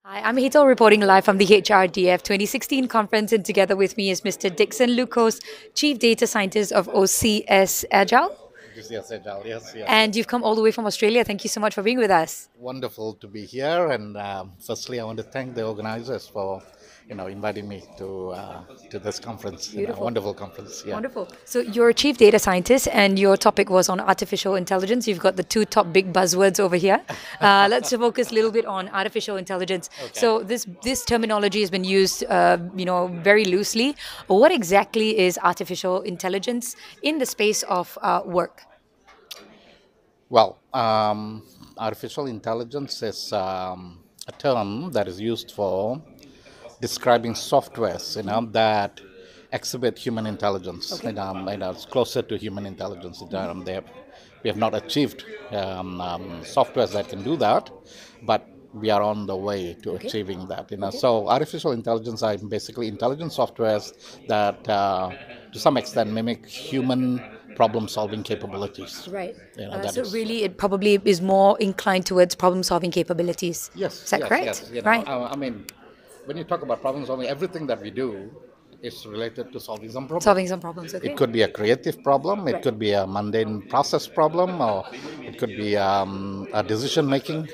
Hi, I'm Hital reporting live from the HRDF 2016 conference, and together with me is Mr. Dickson Lukose, Chief Data Scientist of OCS Agile. GCS Agile, yes, yes, And yes. you've come all the way from Australia. Thank you so much for being with us. Wonderful to be here. And firstly, I want to thank the organizers for, inviting me to this conference. Beautiful. Wonderful conference. Yeah. Wonderful. So you're a chief data scientist, and your topic was on artificial intelligence. You've got the two top big buzzwords over here. Let's focus a little bit on artificial intelligence. Okay. So this terminology has been used, very loosely. What exactly is artificial intelligence in the space of work? Well, artificial intelligence is a term that is used for describing softwares, that exhibit human intelligence. Okay. It's closer to human intelligence. We have not achieved softwares that can do that, but we are on the way to Okay. achieving that. Okay. So artificial intelligence are basically intelligent softwares that, to some extent, mimic human problem-solving capabilities. Right. That So is. really, it probably is more inclined towards problem-solving capabilities. Yes, Is that yes, correct? yes. Right. I mean, when you talk about problem solving, everything that we do is related to solving some problem. Solving some problems. Okay. It could be a creative problem, it Right. could be a mundane process problem, or it could be a decision-making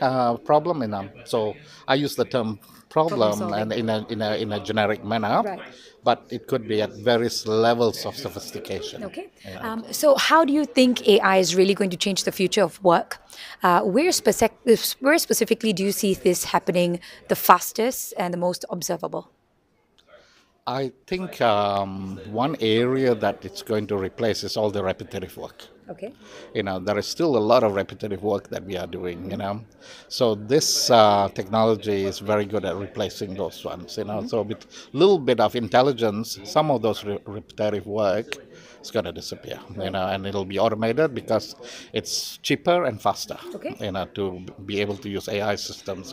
problem. So I use the term Problem problem solving. and in a generic manner, Right. but it could be at various levels of sophistication. Okay. Yeah. So, how do you think AI is really going to change the future of work? Where specifically do you see this happening the fastest and the most observable? I think one area that it's going to replace is all the repetitive work. Okay. There is still a lot of repetitive work that we are doing. So this technology is very good at replacing those ones. So with a little bit of intelligence, some of those repetitive work is going to disappear. And it'll be automated because it's cheaper and faster. Okay. To be able to use AI systems.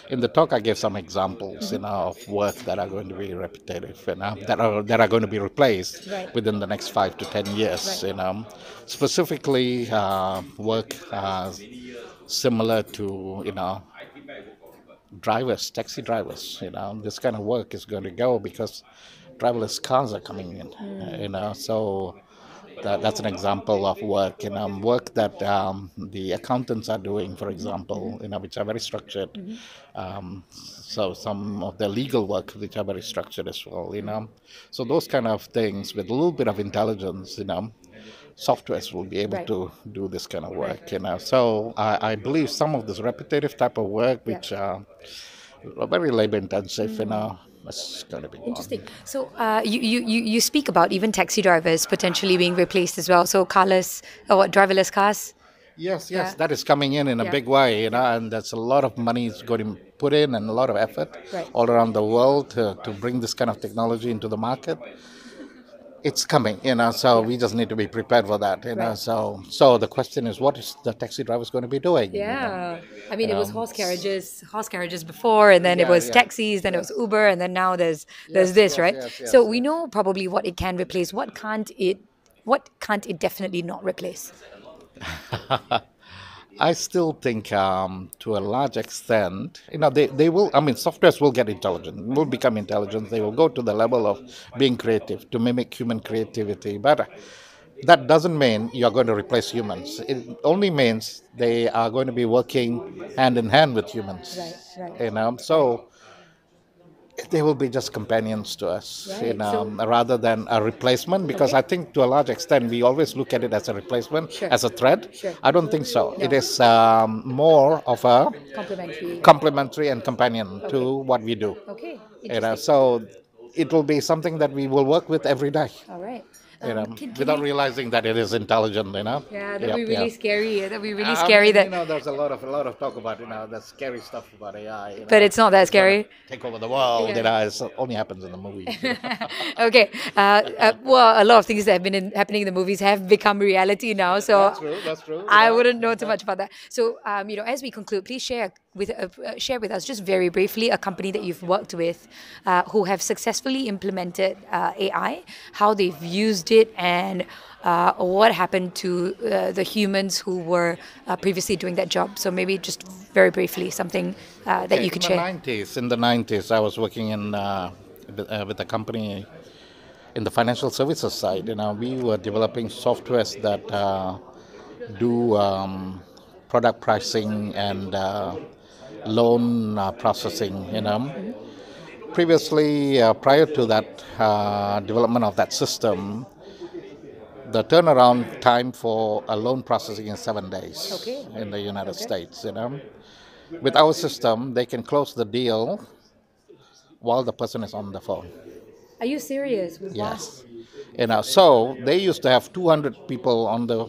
In the talk, I gave some examples. Of work that are going to be repetitive. That are going to be replaced Right. within the next 5 to 10 years. Right. Specifically work similar to drivers, taxi drivers. This kind of work is going to go because driverless cars are coming in. So that's an example of work. Work that the accountants are doing, for example. Which are very structured. So some of the legal work which are very structured as well. So those kind of things with a little bit of intelligence. Softwares will be able Right. to do this kind of work. Right. So I believe some of this repetitive type of work, Yeah. which are very labor intensive, that's going to be gone. Interesting. So you speak about even taxi drivers potentially being replaced as well. So carless or what, driverless cars. Yes, Yeah. yes, that is coming in a Yeah. big way, and that's a lot of money is going to put in and a lot of effort Right. all around the world to bring this kind of technology into the market. It's coming, so we just need to be prepared for that, Right. So the question is, what is the taxi drivers going to be doing? Yeah, I mean, it was Um, horse carriages before, and then it Yeah, was yeah. taxis, then it was Uber, and then now there's Yes, this, yes, right? yes, So yes, we yes. know probably what it can replace. What can't it definitely not replace? I still think, to a large extent, they will. I mean, softwares will get intelligent, will become intelligent. They will go to the level of being creative, to mimic human creativity. But that doesn't mean you're going to replace humans. It only means they are going to be working hand in hand with humans. Right, right. So they will be just companions to us, Right. So rather than a replacement. Because okay. I think to a large extent we always look at it as a replacement, Sure. as a threat. Sure. I don't think so. No. It is more of a Complementary. complementary and companion Okay. to what we do. Okay. Interesting. So it will be something that we will work with every day. All right. Can Without you, realizing that it is intelligent. yeah, that'd Yep, be really yep. scary. That'd be really I scary. mean, That, there's a lot of talk about the scary stuff about AI. but it's not that It's gonna scary. take over the world. Yeah. It only happens in the movies. Okay. Well, a lot of things that have been happening in the movies have become reality now. So That's true. That's true. I wouldn't know too much about that. So, as we conclude, please share share with us just very briefly a company that you've worked with who have successfully implemented AI, how they've used it, and what happened to the humans who were previously doing that job. So maybe just very briefly something that you could share. In the 90s, I was working with a company in the financial services side. We were developing softwares that do product pricing and loan processing. Previously, prior to that development of that system, the turnaround time for a loan processing is 7 days in the United States. With our system, they can close the deal while the person is on the phone. Are you serious? Yes. So they used to have 200 people on the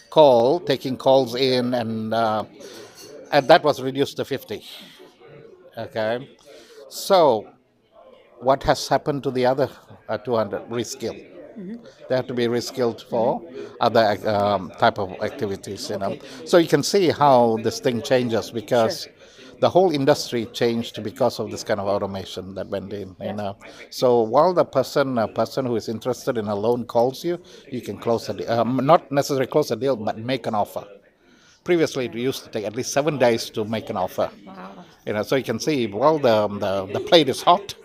call, taking calls in, and that was reduced to 50. Okay. So what has happened to the other 200? Reskill. They have to be reskilled for other type of activities. So you can see how this thing changes, because the whole industry changed because of this kind of automation that went in. So while a person who is interested in a loan calls you, you can close a deal. Not necessarily close a deal, but make an offer. Previously, it used to take at least 7 days to make an offer. Wow. So you can see while the plate is hot,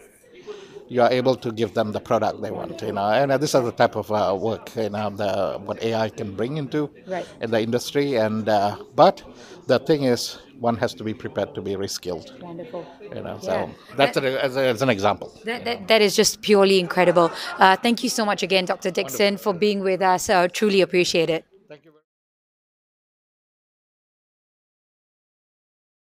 you are able to give them the product they want. And this is the type of work what AI can bring into in the industry. And but the thing is, one has to be prepared to be reskilled. Wonderful. So that's as an example. That is just purely incredible. Thank you so much again, Dr. Dickson, for being with us. Truly appreciate it.